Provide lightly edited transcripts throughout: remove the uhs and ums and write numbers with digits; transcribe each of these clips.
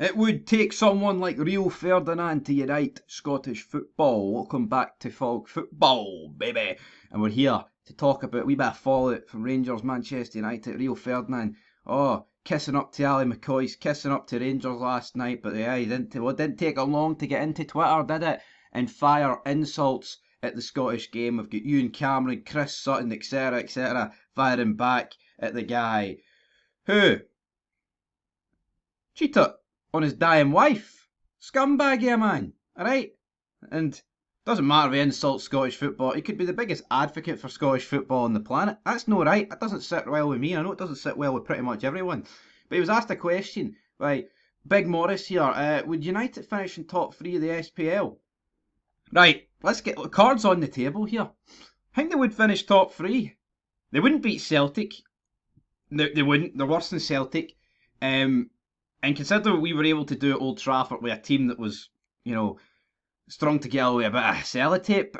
It would take someone like Rio Ferdinand to unite Scottish football. Welcome back to Fog Football, baby. And we're here to talk about a wee bit of fallout from Rangers, Manchester United, Rio Ferdinand. Oh, kissing up to Ali McCoy's, kissing up to Rangers last night. But yeah, it didn't take him long to get into Twitter, did it? And fire insults at the Scottish game. We've got Ewan Cameron, Chris Sutton, etc., firing back at the guy who cheated on his dying wife. Scumbag, yeah, man. Alright? And doesn't matter if he insults Scottish football. He could be the biggest advocate for Scottish football on the planet. That's no right. That doesn't sit well with me. I know it doesn't sit well with pretty much everyone. But he was asked a question by Big Morris here. Would United finish in top 3 of the SPL? Right, let's get the cards on the table here. I think they would finish top 3. They wouldn't beat Celtic. They wouldn't. They're worse than Celtic. And considering we were able to do at Old Trafford with a team that was, strung together with a bit of sellotape,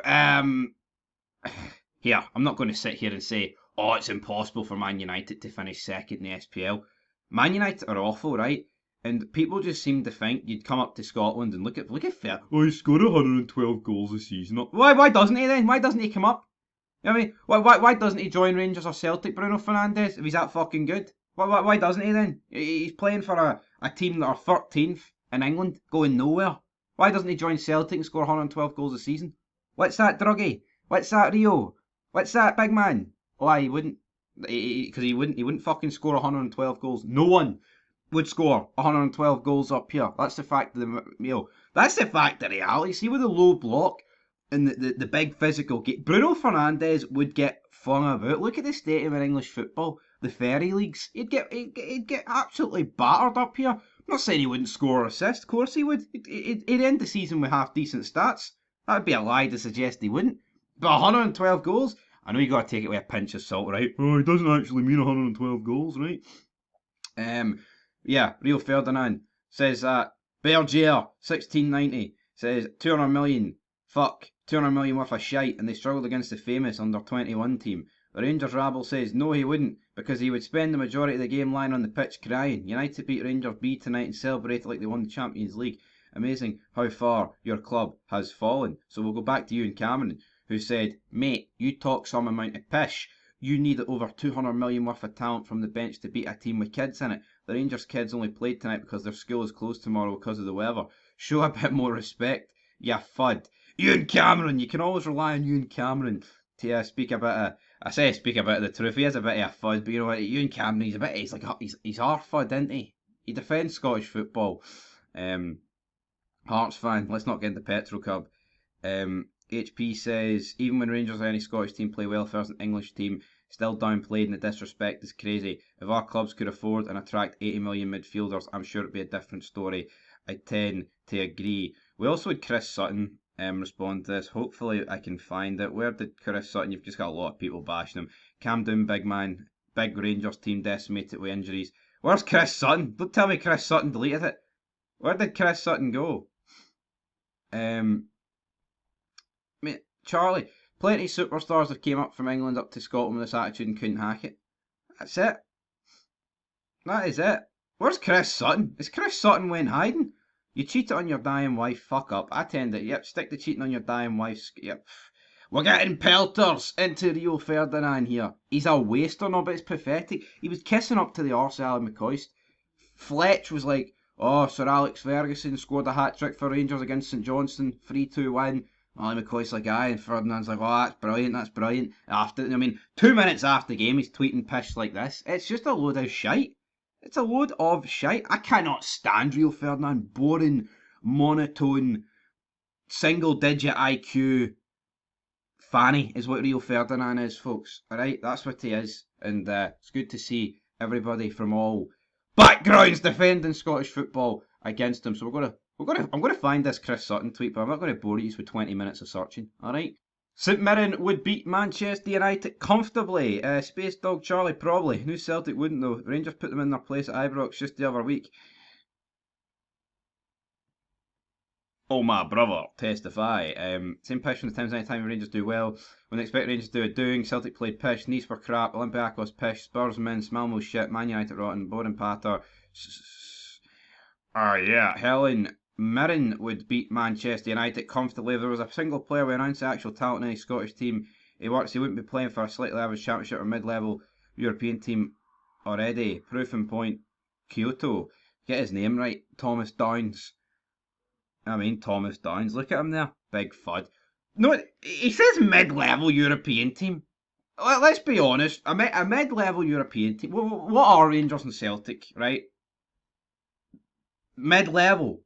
here, I'm not going to sit here and say, oh, it's impossible for Man United to finish second in the SPL. Man United are awful, right? And people just seem to think you'd come up to Scotland and look at Fer. Oh, he scored 112 goals this season. Why doesn't he then? Why doesn't he come up? I mean, why doesn't he join Rangers or Celtic, Bruno Fernandes, if he's that fucking good? Why doesn't he then? He's playing for a team that are 13th in England, going nowhere. Why doesn't he join Celtic and score 112 goals a season? What's that, Druggy? What's that, Rio? What's that, big man? Why, he wouldn't. Because he wouldn't fucking score 112 goals. No one would score 112 goals up here. That's the fact of that's the fact of reality. See, with the low block and the big physical game, Bruno Fernandes would get flung about. Look at the state of English football. The Ferry Leagues. He'd get absolutely battered up here. I'm not saying he wouldn't score or assist. Of course he would. He'd end the season with half decent stats. That would be a lie to suggest he wouldn't. But 112 goals? I know you got to take it with a pinch of salt, right? Oh, it doesn't actually mean 112 goals, right? Yeah, Rio Ferdinand says that. Bergier, 1690, says 200 million. Fuck, 200 million worth of shite, and they struggled against the famous under 21 team. The Rangers rabble says no, he wouldn't, because he would spend the majority of the game lying on the pitch crying. United beat Rangers B tonight and celebrated like they won the Champions League. Amazing how far your club has fallen. So we'll go back to you and Cameron, who said, mate, you talk some amount of pish. You need over 200 million worth of talent from the bench to beat a team with kids in it. The Rangers kids only played tonight because their school is closed tomorrow because of the weather. Show a bit more respect, ya fud. Ewan Cameron, you can always rely on Ewan Cameron to speak a bit of. I say speak a bit of the truth. He is a bit of a fud, but you know what? Ewan Cameron, he's our fud, isn't he? He defends Scottish football. Hearts fan. Let's not get into Petro Cub. HP says even when Rangers or any Scottish team play well first, an English team still downplayed and the disrespect is crazy. If our clubs could afford and attract 80 million midfielders, I'm sure it'd be a different story. I tend to agree. We also had Chris Sutton respond to this. Hopefully I can find it. Where did Chris Sutton? You've just got a lot of people bashing him. Calm down, big man. Big Rangers team decimated with injuries. Where's Chris Sutton? Don't tell me Chris Sutton deleted it. Where did Chris Sutton go? Charlie, plenty of superstars have came up from England up to Scotland with this attitude and couldn't hack it. That's it. That is it. Where's Chris Sutton? Is Chris Sutton went hiding? You cheated on your dying wife, fuck up. I tend it. Yep, stick to cheating on your dying wife. Yep. We're getting pelters into Rio Ferdinand here. He's a waster, no, but it's pathetic. He was kissing up to the arse of Alan McCoist. Fletch was like, oh, Sir Alex Ferguson scored a hat-trick for Rangers against St Johnstone, 3-2 win. Ali McCoist's like, aye, and Ferdinand's like, oh, that's brilliant. 2 minutes after the game, he's tweeting pish like this. It's just a load of shite. It's a load of shite. I cannot stand Rio Ferdinand. Boring, monotone, single-digit IQ fanny is what Rio Ferdinand is, folks. Alright, that's what he is. And it's good to see everybody from all backgrounds defending Scottish football against him. So I'm gonna find this Chris Sutton tweet, but I'm not gonna bore you with 20 minutes of searching. Alright. St Mirren would beat Manchester United comfortably. Space Dog Charlie probably. New Celtic wouldn't though. Rangers put them in their place at Ibrox just the other week. Oh my brother, testify. Same pish from the times anytime Rangers do well. When they expect Rangers to do a doing, Celtic played pish, Nice were crap, Olympiacos pish, Spurs mince, Malmo shit, Man United rotten, Boden Patter. Ah, yeah, Helen Mirren would beat Manchester United comfortably. If there was a single player with an ounce of actual talent in his Scottish team, he wouldn't be playing for a slightly average championship or mid-level European team already. Proof in point, Kyoto. Get his name right, Thomas Downs. Thomas Downs. Look at him there, big fud. No, he says mid-level European team. Well, let's be honest. A mid-level European team. What are Rangers and Celtic, right? Mid-level.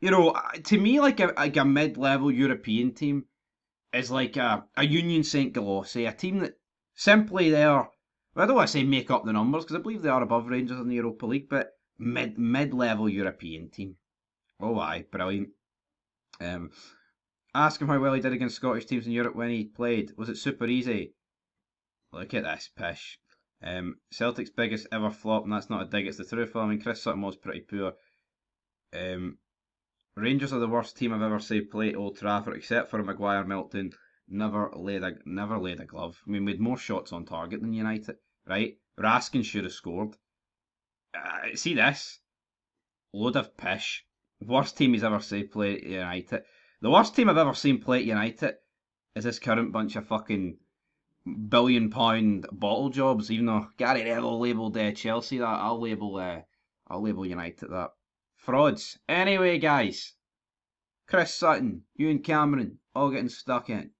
To me, like a mid-level European team is like a Union Saint Gilloise, a team that simply they are. Well, I don't want to say make up the numbers because I believe they are above Rangers in the Europa League, but mid-level European team. Oh, aye, brilliant. Um, ask him how well he did against Scottish teams in Europe when he played. Was it super easy? Look at this pish. Celtic's biggest ever flop, and that's not a dig, it's the truth. Chris Sutton was pretty poor. Um, Rangers are the worst team I've ever seen play at Old Trafford, except for Maguire Milton. Never laid a glove. We had more shots on target than United, right? Raskin should have scored. See this? Load of pish. Worst team he's ever seen play at United. The worst team I've ever seen play at United is this current bunch of fucking £1 billion bottle jobs. Even though Gary Neville labelled Chelsea that, I'll label United that. Frauds. Anyway, guys, Chris Sutton, you and Cameron, all getting stuck in.